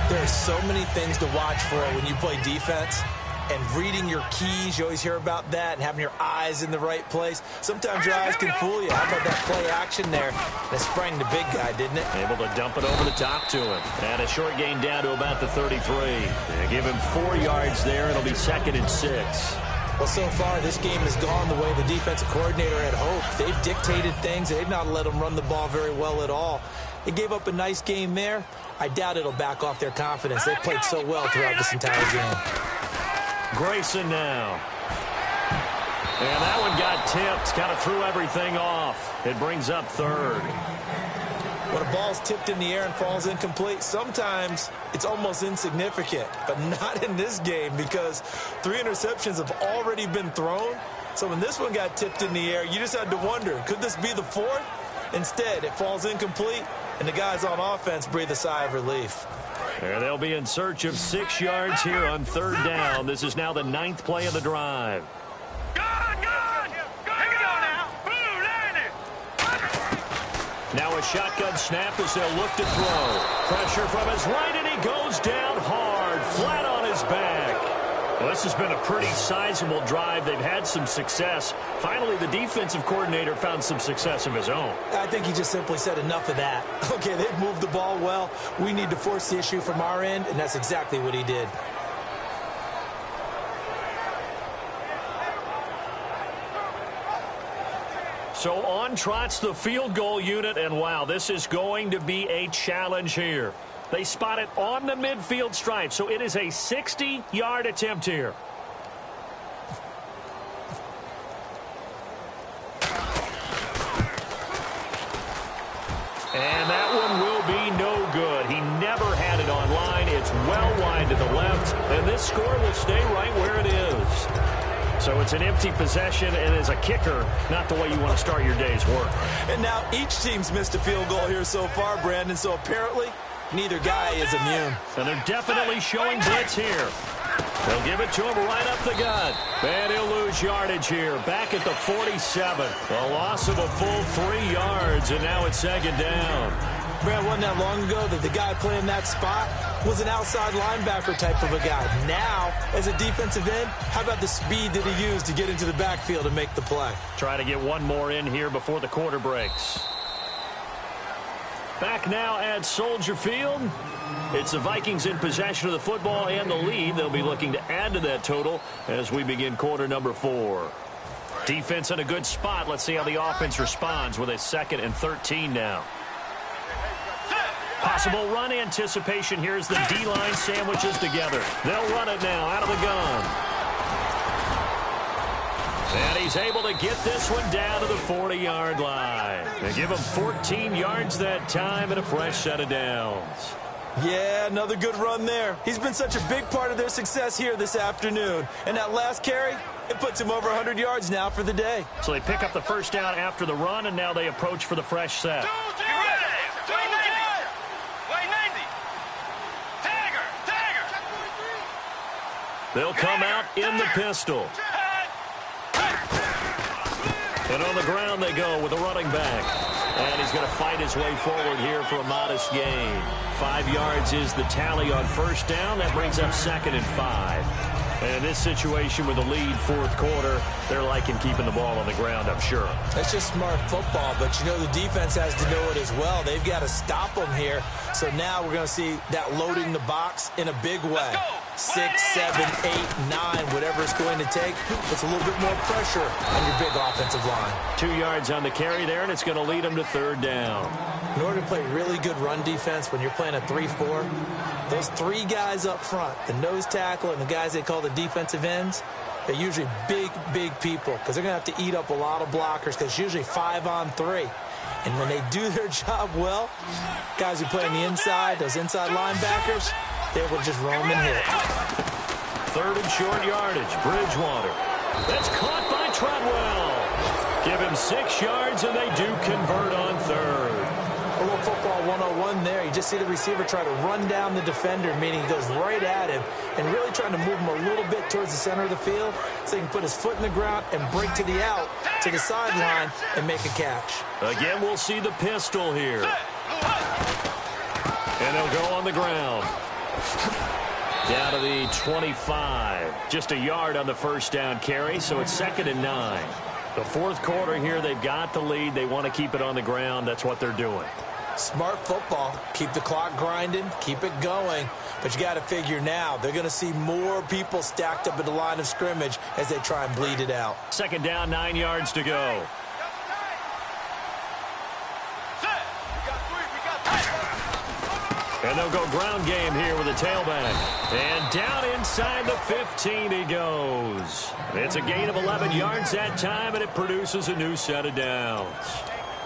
There are so many things to watch for when you play defense. And reading your keys, you always hear about that, and having your eyes in the right place. Sometimes your eyes can fool you. How about that play action there? And it sprang the big guy, didn't it? Able to dump it over the top to him. And a short gain down to about the 33. They give him 4 yards there. It'll be 2nd and 6. Well, so far, this game has gone the way the defensive coordinator had hoped. They've dictated things. They've not let them run the ball very well at all. They gave up a nice game there. I doubt it'll back off their confidence. They've played so well throughout this entire game. Grayson now. And that one got tipped, kind of threw everything off. It brings up third. When a ball's tipped in the air and falls incomplete, sometimes it's almost insignificant, but not in this game because 3 interceptions have already been thrown. So when this one got tipped in the air, you just had to wonder, could this be the 4th? Instead, it falls incomplete, and the guys on offense breathe a sigh of relief. And they'll be in search of 6 yards here on 3rd down. This is now the 9th play of the drive. Now a shotgun snap as they'll look to throw. Pressure from his right, and he goes down hard, flat on his back. Well, this has been a pretty sizable drive. They've had some success. Finally, the defensive coordinator found some success of his own. I think he just simply said enough of that. Okay, they've moved the ball well. We need to force the issue from our end, and that's exactly what he did. So on trots the field goal unit, and wow, this is going to be a challenge here. They spot it on the midfield stripe, so it is a 60-yard attempt here. And that one will be no good. He never had it on line. It's well wide to the left, and this score will stay right where it is. So it's an empty possession, and as a kicker, not the way you want to start your day's work. And now each team's missed a field goal here so far, Brandon, so apparently neither guy is immune. And they're definitely showing blitz here. They'll give it to him right up the gut. And he'll lose yardage here. Back at the 47. A loss of a full 3 yards, and now it's 2nd down. Brad, wasn't that long ago that the guy playing that spot was an outside linebacker type of a guy. Now, as a defensive end, how about the speed that he used to get into the backfield and make the play? Try to get one more in here before the quarter breaks. Back now at Soldier Field. It's the Vikings in possession of the football and the lead. They'll be looking to add to that total as we begin quarter number 4. Defense in a good spot. Let's see how the offense responds with a 2nd and 13 now. Possible run anticipation. Here's the D-line sandwiches together. They'll run it now out of the gun. And he's able to get this one down to the 40-yard line. They give him 14 yards that time and a fresh set of downs. Yeah, another good run there. He's been such a big part of their success here this afternoon. And that last carry, it puts him over 100 yards now for the day. So they pick up the first down after the run, and now they approach for the fresh set. They'll come out in the pistol. And on the ground they go with a running back. And he's going to fight his way forward here for a modest gain. 5 yards is the tally on first down. That brings up 2nd and 5. And in this situation with the lead 4th quarter, they're liking keeping the ball on the ground, I'm sure. That's just smart football, but you know the defense has to know it as well. They've got to stop them here. So now we're going to see that loading the box in a big way. 6, 7, 8, 9, whatever it's going to take. Puts a little bit more pressure on your big offensive line. 2 yards on the carry there, and it's going to lead them to 3rd down. In order to play really good run defense when you're playing a 3-4, those 3 guys up front, the nose tackle and the guys they call the defensive ends, they're usually big, big people because they're going to have to eat up a lot of blockers because it's usually 5 on 3. And when they do their job well, guys who play on the inside, those inside linebackers, they will just roam and hit. 3rd and short yardage. Bridgewater. That's caught by Treadwell. Give him 6 yards, and they do convert on 3rd. A little football 101 there. You just see the receiver try to run down the defender, meaning he goes right at him and really trying to move him a little bit towards the center of the field so he can put his foot in the ground and break to the out, to the sideline, and make a catch. Again, we'll see the pistol here. And they'll go on the ground. Down to the 25. Just a yard on the first down carry, so it's 2nd and 9. The 4th quarter here, they've got the lead. They want to keep it on the ground. That's what they're doing. Smart football. Keep the clock grinding. Keep it going. But you got to figure now, they're going to see more people stacked up at the line of scrimmage as they try and bleed it out. 2nd down, 9 yards to go. And they'll go ground game here with a tailback. And down inside the 15 he goes. It's a gain of 11 yards that time, and it produces a new set of downs.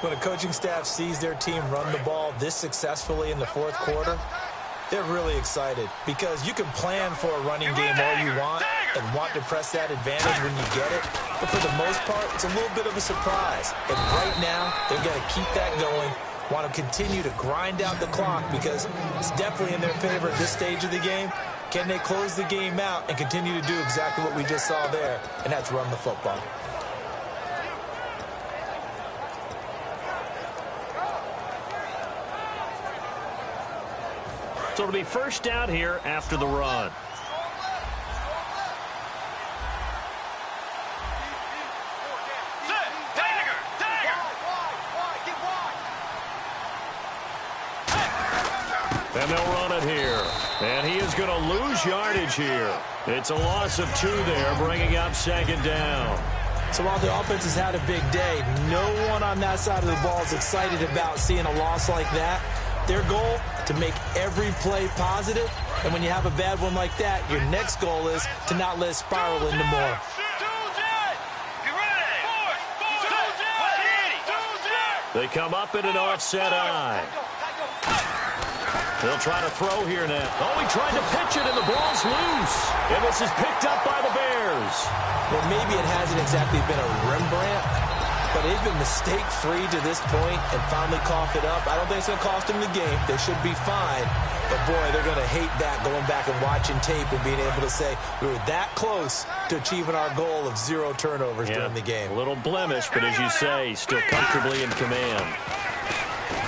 When a coaching staff sees their team run the ball this successfully in the fourth quarter, they're really excited because you can plan for a running game all you want and want to press that advantage when you get it. But for the most part, it's a little bit of a surprise. And right now, they're going to keep that going, want to continue to grind out the clock because it's definitely in their favor at this stage of the game. Can they close the game out and continue to do exactly what we just saw there, and that's run the football? So it'll be first down here after the run. And they'll run it here. And he is going to lose yardage here. It's a loss of 2 there, bringing up second down. So while the offense has had a big day, no one on that side of the ball is excited about seeing a loss like that. Their goal, to make every play positive. And when you have a bad one like that, your next goal is to not let it spiral into more. They come up in an offset eye. They'll try to throw here now. Oh, he tried to pitch it, and the ball's loose. And this is picked up by the Bears. Well, maybe it hasn't exactly been a Rembrandt, but they've been mistake-free to this point and finally coughed it up. I don't think it's going to cost them the game. They should be fine. But, boy, they're going to hate that, going back and watching tape and being able to say we were that close to achieving our goal of 0 turnovers during the game. A little blemish, but as you say, still comfortably in command.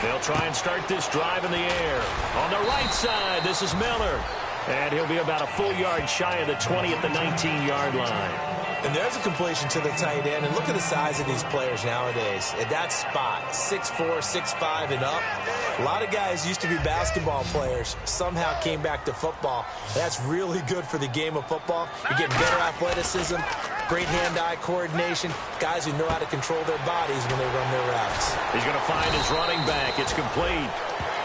They'll try and start this drive in the air. On the right side, this is Miller. And he'll be about a full yard shy of the 20 at the 19-yard line. And there's a completion to the tight end. And look at the size of these players nowadays. At that spot, 6'4", 6'5", and up. A lot of guys used to be basketball players, somehow came back to football. That's really good for the game of football. You're getting better athleticism, great hand-eye coordination, guys who know how to control their bodies when they run their routes. He's going to find his running back. It's complete.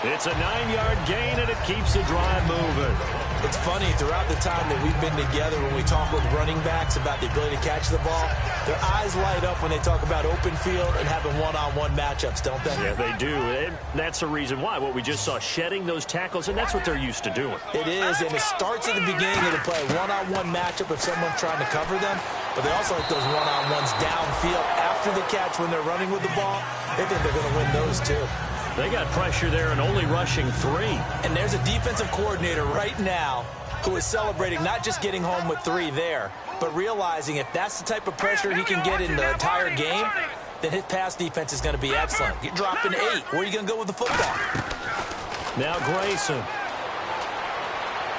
It's a 9-yard gain, and it keeps the drive moving. It's funny, throughout the time that we've been together, when we talk with running backs about the ability to catch the ball, their eyes light up when they talk about open field and having one-on-one matchups, don't they? Yeah, they do. And that's the reason why. What we just saw, shedding those tackles, and that's what they're used to doing. It is, and it starts at the beginning of the play. One-on-one matchup if someone's trying to cover them, but they also like those one-on-ones downfield after the catch when they're running with the ball. They think they're going to win those, too. They got pressure there and only rushing 3. And there's a defensive coordinator right now who is celebrating not just getting home with 3 there, but realizing if that's the type of pressure he can get in the entire game, then his pass defense is going to be excellent. You're dropping 8. Where are you going to go with the football? Now Grayson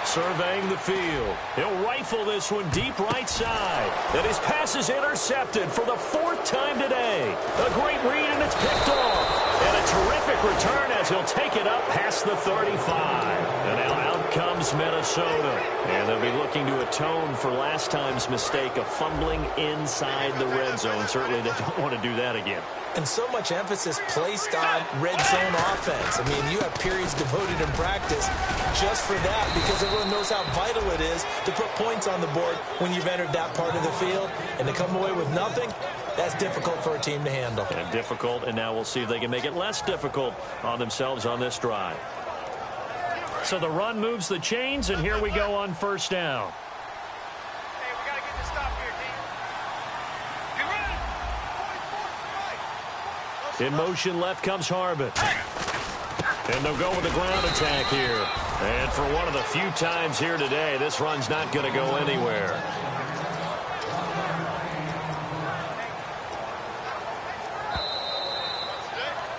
surveying the field. He'll rifle this one deep right side. And his pass is intercepted for the 4th time today. A great read, and it's picked off. And a terrific return as he'll take it up past the 35. And now out comes Minnesota. And they'll be looking to atone for last time's mistake of fumbling inside the red zone. Certainly they don't want to do that again. And so much emphasis placed on red zone offense. I mean, you have periods devoted in practice just for that because everyone knows how vital it is to put points on the board when you've entered that part of the field. And to come away with nothing, that's difficult for a team to handle. And difficult, and now we'll see if they can make it less difficult on themselves on this drive. So the run moves the chains, and here we go on first down. Hey, we got to get this stop here, team. Get ready. In motion left comes Harbin. And they'll go with the ground attack here. And for one of the few times here today, this run's not going to go anywhere.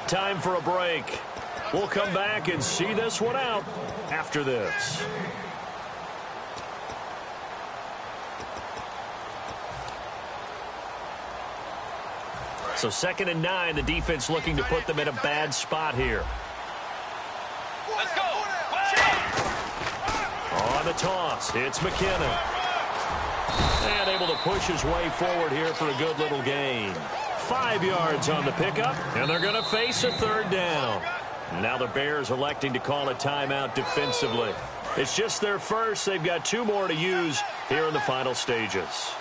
Time for a break. We'll come back and see this one out after this. So 2nd and 9, the defense looking to put them in a bad spot here. Let's go. On the toss, it's McKinnon. And able to push his way forward here for a good little gain. 5 yards on the pickup, and they're going to face a 3rd down. Now the Bears electing to call a timeout defensively. It's just their first. They've got 2 more to use here in the final stages.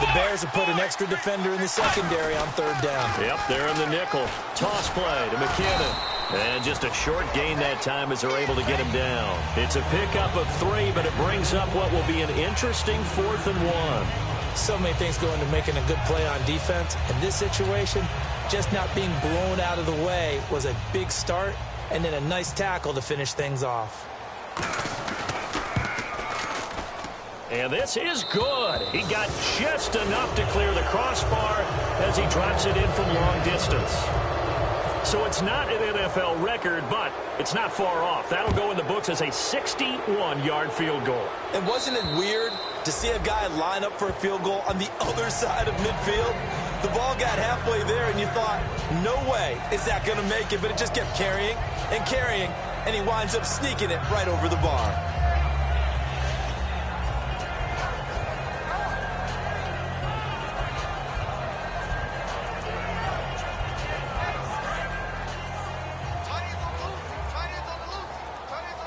The Bears have put an extra defender in the secondary on 3rd down. Yep, they're in the nickel. Toss play to McKinnon. And just a short gain that time as they're able to get him down. It's a pickup of 3, but it brings up what will be an interesting 4th and 1. So many things go into making a good play on defense. In this situation, just not being blown out of the way was a big start, and then a nice tackle to finish things off. And this is good. He got just enough to clear the crossbar as he drops it in from long distance. So it's not an NFL record, but it's not far off. That'll go in the books as a 61-yard field goal. And wasn't it weird to see a guy line up for a field goal on the other side of midfield? The ball got halfway there, and you thought, no way is that going to make it, but it just kept carrying, and he winds up sneaking it right over the bar.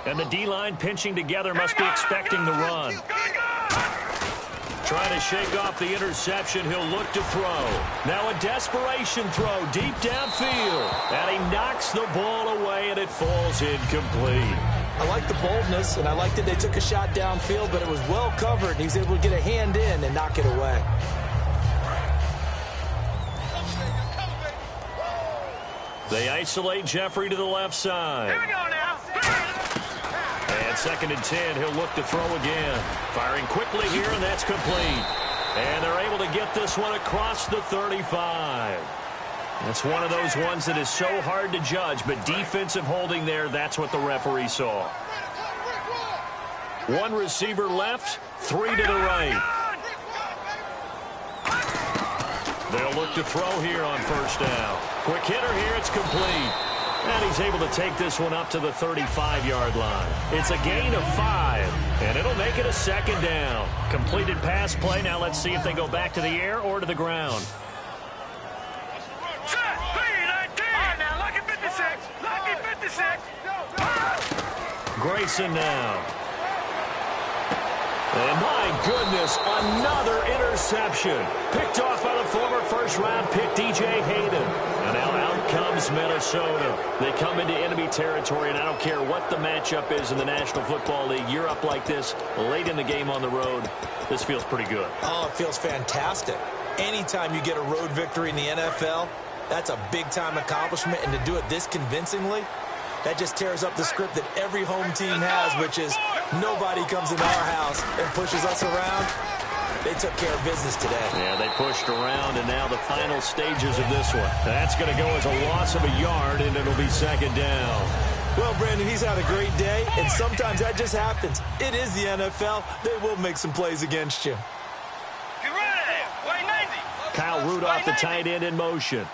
And the D-line pinching together must be expecting the run. Trying to shake off the interception. He'll look to throw. Now a desperation throw deep downfield. And he knocks the ball away, and it falls incomplete. I like the boldness, and I like that they took a shot downfield, but it was well covered. He's able to get a hand in and knock it away. They isolate Jeffrey to the left side. Here we go now. And 2nd and 10, he'll look to throw again. Firing quickly here, and that's complete. And they're able to get this one across the 35. It's one of those ones that is so hard to judge, but defensive holding there, that's what the referee saw. 1 receiver left, 3 to the right. They'll look to throw here on 1st down. Quick hitter here, it's complete. And he's able to take this one up to the 35-yard line. It's a gain of 5, and it'll make it a 2nd down. Completed pass play. Now let's see if they go back to the air or to the ground. Set, 3-19. All right, now, lucky 56. Lucky 56. Grayson now. And my goodness, another interception. Picked off by the former first-round pick, DJ Hayden. And now out comes Minnesota. They come into enemy territory, and I don't care what the matchup is in the National Football League. You're up like this late in the game on the road. This feels pretty good. Oh, it feels fantastic. Anytime you get a road victory in the NFL, that's a big-time accomplishment, and to do it this convincingly, that just tears up the script that every home team has, which is nobody comes in our house and pushes us around. They took care of business today. Yeah, they pushed around, and now the final stages of this one. That's going to go as a loss of a yard, and it'll be 2nd down. Well, Brandon, he's had a great day, and sometimes that just happens. It is the NFL. They will make some plays against you. Get ready. Wait, Navy. Kyle Rudolph, the tight end, in motion.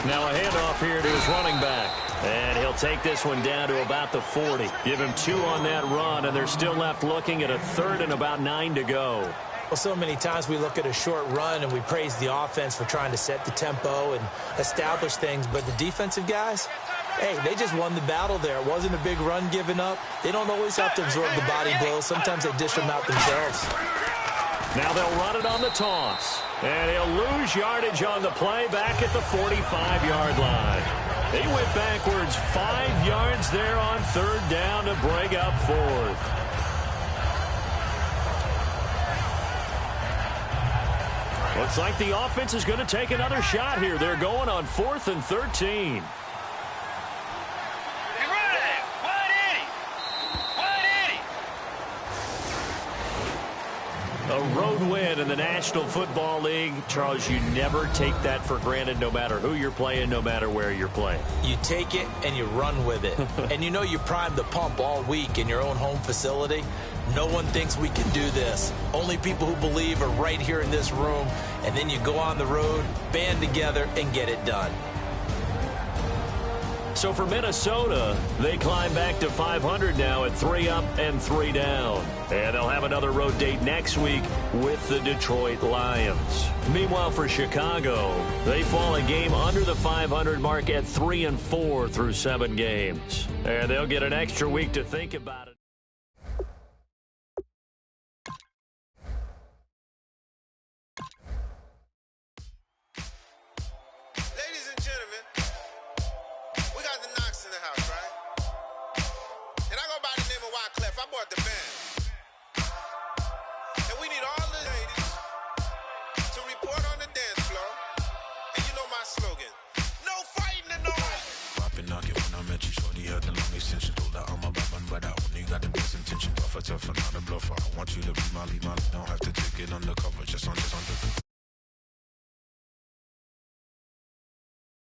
Now a handoff here to his running back. And he'll take this one down to about the 40. Give him 2 on that run, and they're still left looking at a 3rd and about 9 to go. Well, so many times we look at a short run and we praise the offense for trying to set the tempo and establish things, but the defensive guys, hey, they just won the battle there. It wasn't a big run given up. They don't always have to absorb the body blows. Sometimes they dish them out themselves. Now they'll run it on the toss. And he'll lose yardage on the play back at the 45-yard line. He went backwards 5 yards there on 3rd down to break up 4th. Looks like the offense is going to take another shot here. They're going on 4th and 13. A road win in the National Football League. Charles, you never take that for granted no matter who you're playing, no matter where you're playing. You take it and you run with it. And you know you primed the pump all week in your own home facility. No one thinks we can do this. Only people who believe are right here in this room. And then you go on the road, band together, and get it done. So for Minnesota, they climb back to 500 now at 3 up and 3 down. And they'll have another road date next week with the Detroit Lions. Meanwhile, for Chicago, they fall a game under the 500 mark at 3-4 through 7 games. And they'll get an extra week to think about it. Ladies and gentlemen, we got the Knox in the house, right? And I go by the name of Wyclef. I bought the band. And we need all the ladies to report on the dance floor. And you know my slogan, no fighting and no fighting. Poppin' knockin' when I met you, shorty had the long extension. Told her I'm a bad but I only got the best intention. Tougher, not a bluffer. I want you to be my lead, don't have to take it undercover. Just on the